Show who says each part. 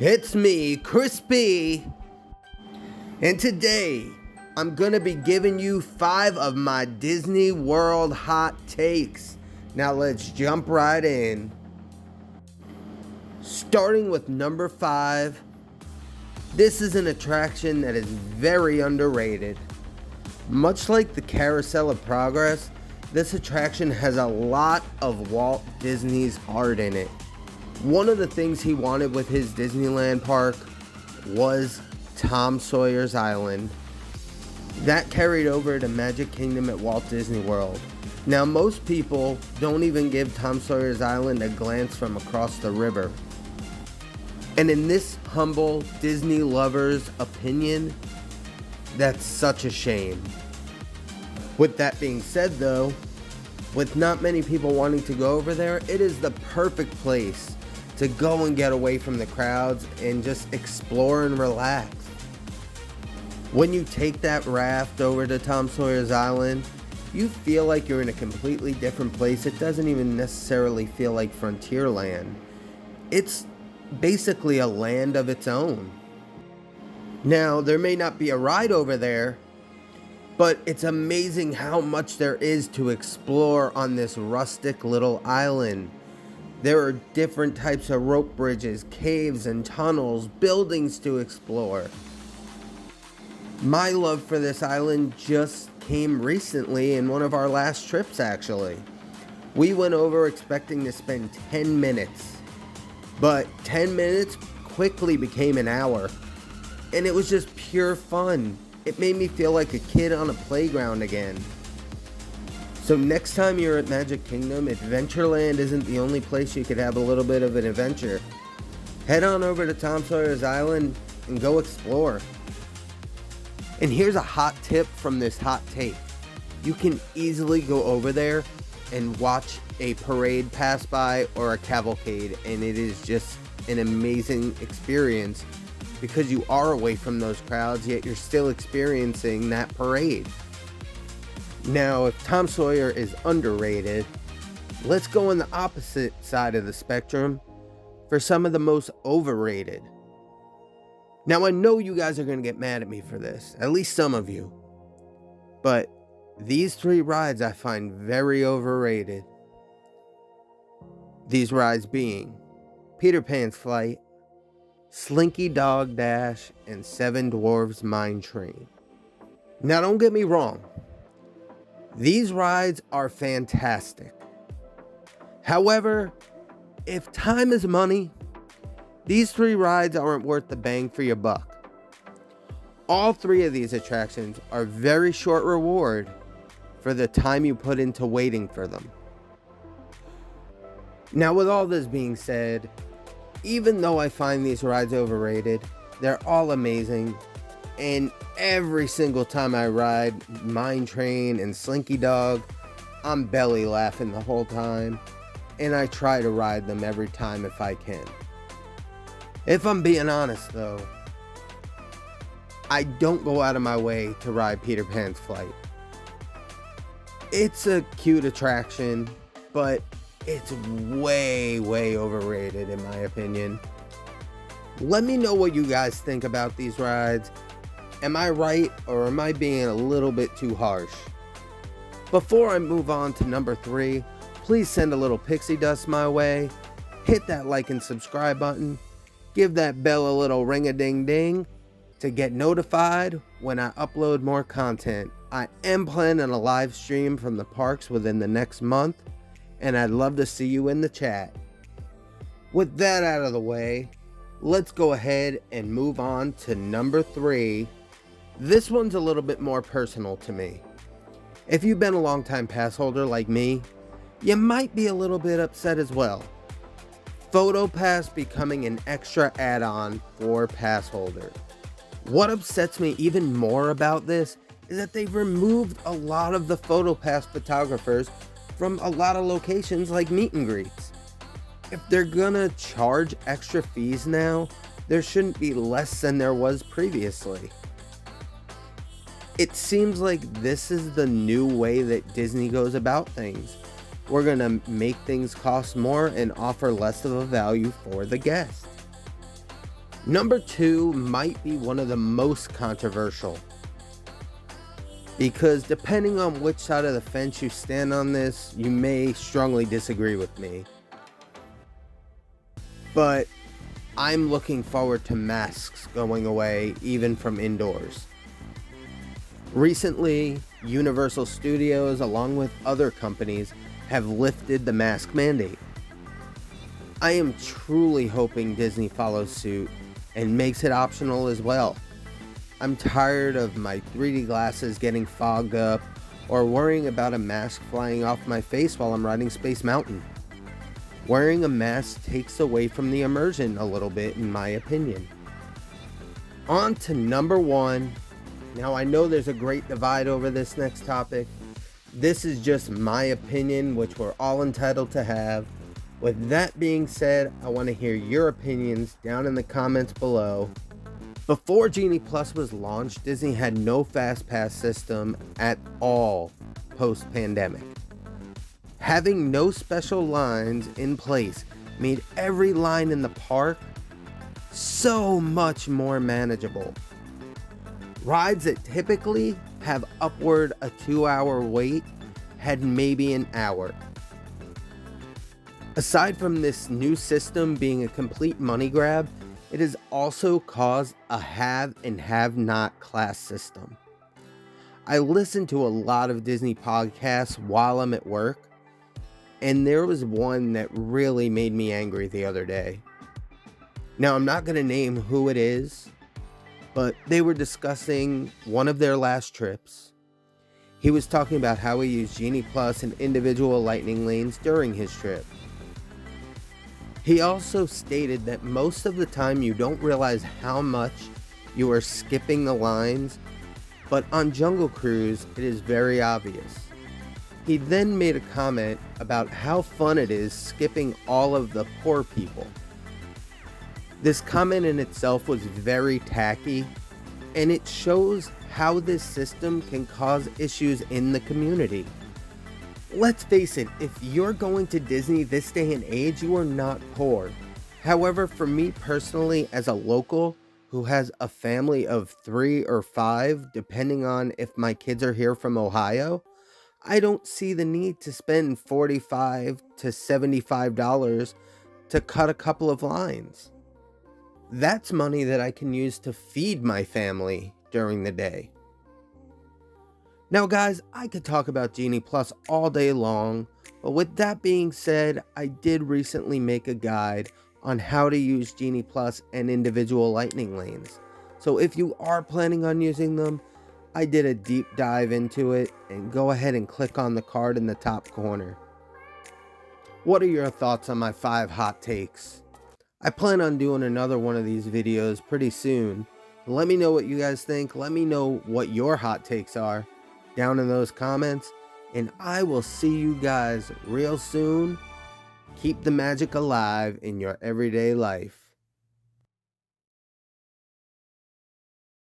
Speaker 1: It's me, Crispy, and today I'm gonna be giving you 5 of my Disney World hot takes. Now let's jump right in. Starting with number 5, this is an attraction that is very underrated. Much like the Carousel of Progress, this attraction has a lot of Walt Disney's heart in it. One of the things he wanted with his Disneyland park was Tom Sawyer's Island. That carried over to Magic Kingdom at Walt Disney World. Now most people don't even give Tom Sawyer's Island a glance from across the river. And in this humble Disney lover's opinion, that's such a shame. With that being said though, with not many people wanting to go over there, it is the perfect place to go and get away from the crowds and just explore and relax. When you take that raft over to Tom Sawyer's Island, you feel like you're in a completely different place. It doesn't even necessarily feel like Frontierland. It's basically a land of its own. Now, there may not be a ride over there, but it's amazing how much there is to explore on this rustic little island. There are different types of rope bridges, caves and tunnels, buildings to explore. My love for this island just came recently in one of our last trips actually. We went over expecting to spend 10 minutes, but 10 minutes quickly became an hour, and it was just pure fun. It made me feel like a kid on a playground again. So next time you're at Magic Kingdom, Adventureland isn't the only place you could have a little bit of an adventure. Head on over to Tom Sawyer's Island and go explore. And here's a hot tip from this hot take. You can easily go over there and watch a parade pass by or a cavalcade, and it is just an amazing experience because you are away from those crowds, yet you're still experiencing that parade. Now, if Tom Sawyer is underrated, let's go on the opposite side of the spectrum for some of the most overrated. Now, I know you guys are going to get mad at me for this, at least some of you, but these 3 rides I find very overrated. These rides being Peter Pan's Flight, Slinky Dog Dash, and 7 Dwarfs Mine Train. Now, don't get me wrong. These rides are fantastic. However, if time is money, these 3 rides aren't worth the bang for your buck. All 3 of these attractions are very short reward for the time you put into waiting for them. Now, with all this being said, even though I find these rides overrated, they're all amazing. And every single time I ride Mine Train and Slinky Dog, I'm belly laughing the whole time. And I try to ride them every time if I can. If I'm being honest though, I don't go out of my way to ride Peter Pan's Flight. It's a cute attraction, but it's way overrated in my opinion. Let me know what you guys think about these rides. Am I right, or am I being a little bit too harsh? Before I move on to number 3, please send a little pixie dust my way. Hit that like and subscribe button. Give that bell a little ring-a-ding-ding to get notified when I upload more content. I am planning a live stream from the parks within the next month, and I'd love to see you in the chat. With that out of the way, let's go ahead and move on to number 3. This one's a little bit more personal to me. If you've been a longtime pass holder like me, you might be a little bit upset as well. PhotoPass becoming an extra add-on for pass holders. What upsets me even more about this is that they've removed a lot of the PhotoPass photographers from a lot of locations like meet and greets. If they're gonna charge extra fees now, there shouldn't be less than there was previously. It seems like this is the new way that Disney goes about things. We're gonna make things cost more and offer less of a value for the guest. Number 2 might be one of the most controversial, because depending on which side of the fence you stand on this, you may strongly disagree with me. But I'm looking forward to masks going away, even from indoors. Recently, Universal Studios, along with other companies, have lifted the mask mandate. I am truly hoping Disney follows suit and makes it optional as well. I'm tired of my 3D glasses getting fogged up or worrying about a mask flying off my face while I'm riding Space Mountain. Wearing a mask takes away from the immersion a little bit, in my opinion. On to number 1. Now, I know there's a great divide over this next topic. This is just my opinion, which we're all entitled to have. With that being said, I want to hear your opinions down in the comments below. Before Genie Plus was launched, Disney had no Fast Pass system at all post-pandemic. Having no special lines in place made every line in the park so much more manageable. Rides that typically have upward a 2-hour wait had maybe an hour. Aside from this new system being a complete money grab, it has also caused a have and have not class system. I listen to a lot of Disney podcasts while I'm at work, and there was one that really made me angry the other day. Now, I'm not going to name who it is, but they were discussing one of their last trips. He was talking about how he used Genie Plus and individual lightning lanes during his trip. He also stated that most of the time you don't realize how much you are skipping the lines, but on Jungle Cruise it is very obvious. He then made a comment about how fun it is skipping all of the poor people. This comment in itself was very tacky, and it shows how this system can cause issues in the community. Let's face it, if you're going to Disney this day and age, you are not poor. However, for me personally, as a local who has a family of 3 or 5, depending on if my kids are here from Ohio, I don't see the need to spend $45 to $75 to cut a couple of lines. That's money that I can use to feed my family during the day. Now guys, I could talk about Genie Plus all day long, but with that being said, I did recently make a guide on how to use Genie Plus and individual lightning lanes. So if you are planning on using them, I did a deep dive into it, and go ahead and click on the card in the top corner. What are your thoughts on my 5 hot takes? I plan on doing another one of these videos pretty soon. Let me know what you guys think. Let me know what your hot takes are down in those comments, and I will see you guys real soon. Keep the magic alive in your everyday life.